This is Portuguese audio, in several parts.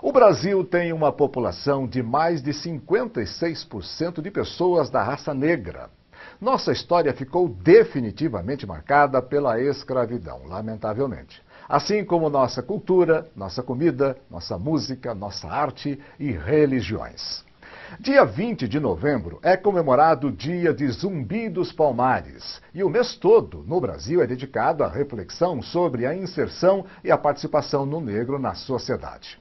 O Brasil tem uma população de mais de 56% de pessoas da raça negra. Nossa história ficou definitivamente marcada pela escravidão, lamentavelmente. Assim como nossa cultura, nossa comida, nossa música, nossa arte e religiões. Dia 20 de novembro é comemorado o Dia de Zumbi dos Palmares. E o mês todo, no Brasil, é dedicado à reflexão sobre a inserção e a participação do negro na sociedade.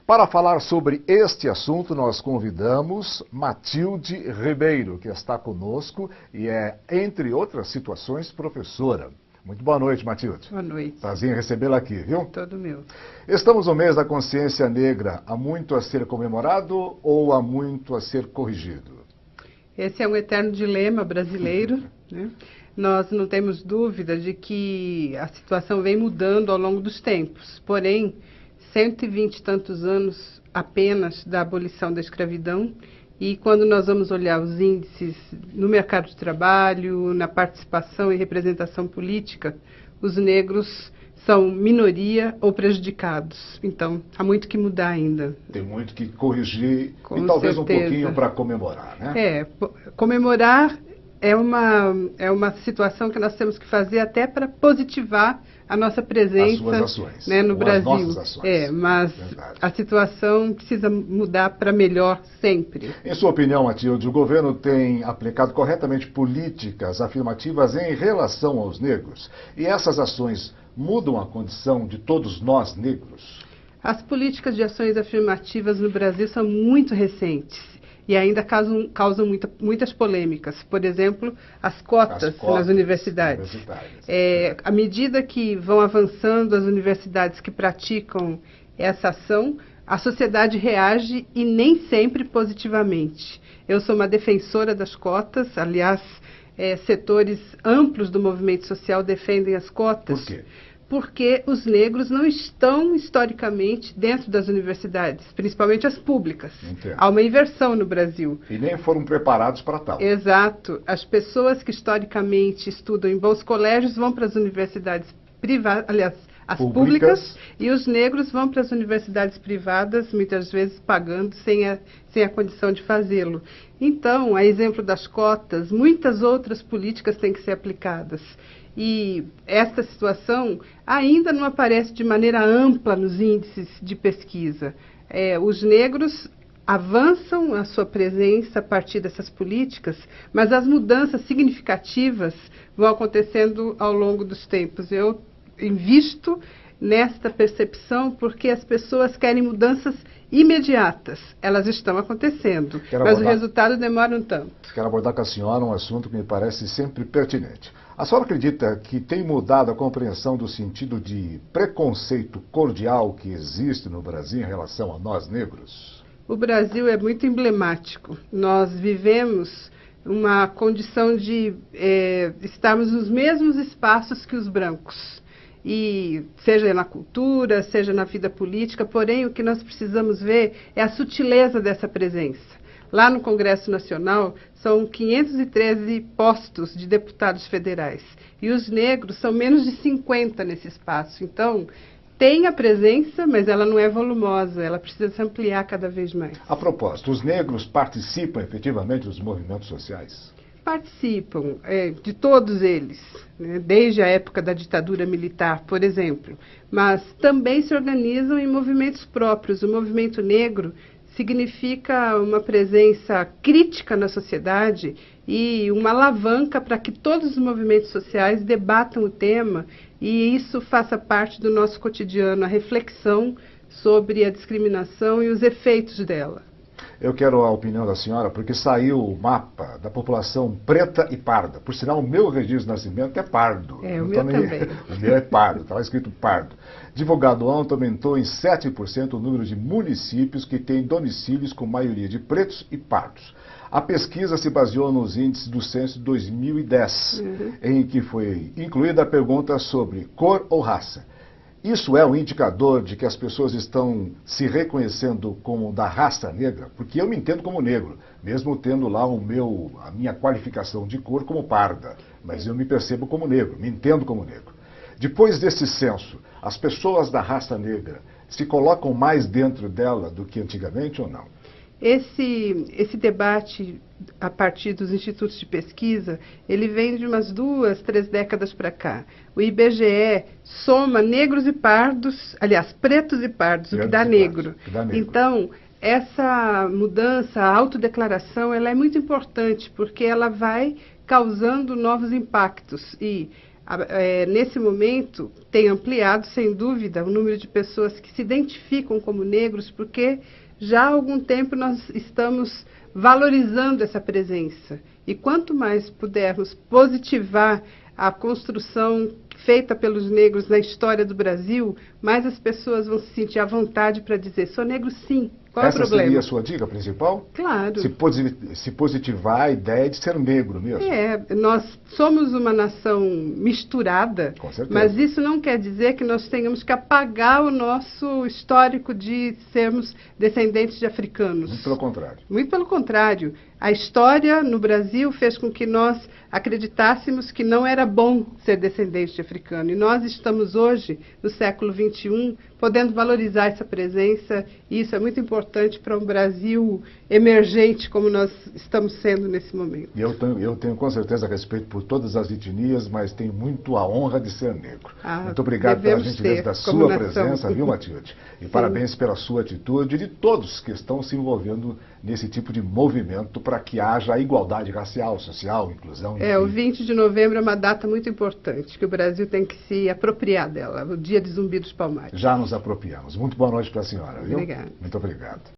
Para falar sobre este assunto, nós convidamos Matilde Ribeiro, que está conosco e é, entre outras situações, professora. Muito boa noite, Matilde. Boa noite. Prazer em recebê-la aqui, viu? Todo meu. Estamos no mês da consciência negra. Há muito a ser comemorado ou há muito a ser corrigido? Esse é um eterno dilema brasileiro, né? Nós não temos dúvida de que a situação vem mudando ao longo dos tempos. Porém, 120 e tantos anos apenas da abolição da escravidão, e quando nós vamos olhar os índices no mercado de trabalho, na participação e representação política, os negros são minoria ou prejudicados. Então, há muito que mudar ainda. Tem muito que corrigir Com e talvez certeza. um pouquinho para comemorar, né? Comemorar é uma situação que nós temos que fazer até para positivar a nossa presença, as suas ações, né, no Brasil. As nossas ações. Mas verdade. A situação precisa mudar para melhor sempre. Em sua opinião, Matilde, o governo tem aplicado corretamente políticas afirmativas em relação aos negros? E essas ações mudam a condição de todos nós negros? As políticas de ações afirmativas no Brasil são muito recentes e ainda causam muitas polêmicas. Por exemplo, as cotas nas universidades. À medida que vão avançando as universidades que praticam essa ação, a sociedade reage e nem sempre positivamente. Eu sou uma defensora das cotas, aliás, setores amplos do movimento social defendem as cotas. Por quê? Porque os negros não estão historicamente dentro das universidades, principalmente as públicas. Entendo. Há uma inversão no Brasil. E nem foram preparados para tal. Exato. As pessoas que historicamente estudam em bons colégios vão para as universidades privadas, aliás, as públicas, e os negros vão para as universidades privadas, muitas vezes pagando sem a condição de fazê-lo. Então, a exemplo das cotas, muitas outras políticas têm que ser aplicadas. E esta situação ainda não aparece de maneira ampla nos índices de pesquisa. Os negros avançam a sua presença a partir dessas políticas, mas as mudanças significativas vão acontecendo ao longo dos tempos. Eu invisto nesta percepção porque as pessoas querem mudanças imediatas. Elas estão acontecendo, mas o resultado demora um tanto. Quero abordar com a senhora um assunto que me parece sempre pertinente. A senhora acredita que tem mudado a compreensão do sentido de preconceito cordial que existe no Brasil em relação a nós negros? O Brasil é muito emblemático. Nós vivemos uma condição de estarmos nos mesmos espaços que os brancos. E seja na cultura, seja na vida política, porém o que nós precisamos ver é a sutileza dessa presença. Lá no Congresso Nacional são 513 postos de deputados federais e os negros são menos de 50 nesse espaço. Então, tem a presença, mas ela não é volumosa, ela precisa se ampliar cada vez mais. A propósito, os negros participam efetivamente dos movimentos sociais? Participam, de todos eles, né, desde a época da ditadura militar, por exemplo, mas também se organizam em movimentos próprios. O movimento negro significa uma presença crítica na sociedade e uma alavanca para que todos os movimentos sociais debatam o tema e isso faça parte do nosso cotidiano, a reflexão sobre a discriminação e os efeitos dela. Eu quero a opinião da senhora, porque saiu o mapa da população preta e parda. Por sinal, o meu registro de nascimento é pardo. O meu também. O meu é pardo, estava escrito pardo. Divulgado ontem, aumentou em 7% o número de municípios que têm domicílios com maioria de pretos e pardos. A pesquisa se baseou nos índices do censo de 2010, em que foi incluída a pergunta sobre cor ou raça. Isso é um indicador de que as pessoas estão se reconhecendo como da raça negra? Porque eu me entendo como negro, mesmo tendo lá a minha qualificação de cor como parda. Mas eu me percebo como negro, me entendo como negro. Depois desse censo, as pessoas da raça negra se colocam mais dentro dela do que antigamente ou não? Esse debate, a partir dos institutos de pesquisa, ele vem de umas 2, 3 décadas para cá. O IBGE soma negros e pardos, aliás, pretos e pardos, o que dá negro. Então, essa mudança, a autodeclaração, ela é muito importante, porque ela vai causando novos impactos. E, nesse momento, tem ampliado, sem dúvida, o número de pessoas que se identificam como negros, porque já há algum tempo nós estamos valorizando essa presença. E quanto mais pudermos positivar a construção feita pelos negros na história do Brasil, mais as pessoas vão se sentir à vontade para dizer, sou negro sim, qual é o problema? Essa seria a sua dica principal? Claro. Se positivar a ideia de ser negro mesmo. Nós somos uma nação misturada, com certeza, mas isso não quer dizer que nós tenhamos que apagar o nosso histórico de sermos descendentes de africanos. Muito pelo contrário. Muito pelo contrário. A história no Brasil fez com que nós acreditássemos que não era bom ser descendente de africano. E nós estamos hoje, no século XXI, podendo valorizar essa presença, e isso é muito importante para um Brasil emergente como nós estamos sendo nesse momento. Eu tenho com certeza respeito por todas as etnias, mas tenho muito a honra de ser negro. Muito obrigado pela gentileza da sua presença, viu, Matilde? E parabéns pela sua atitude e de todos que estão se envolvendo nesse tipo de movimento para que haja igualdade racial, social, inclusão. O 20 de novembro é uma data muito importante, que o Brasil tem que se apropriar dela, o dia de Zumbi dos Palmares. Já nos apropriamos. Muito boa noite para a senhora, viu? Obrigada. Muito obrigado.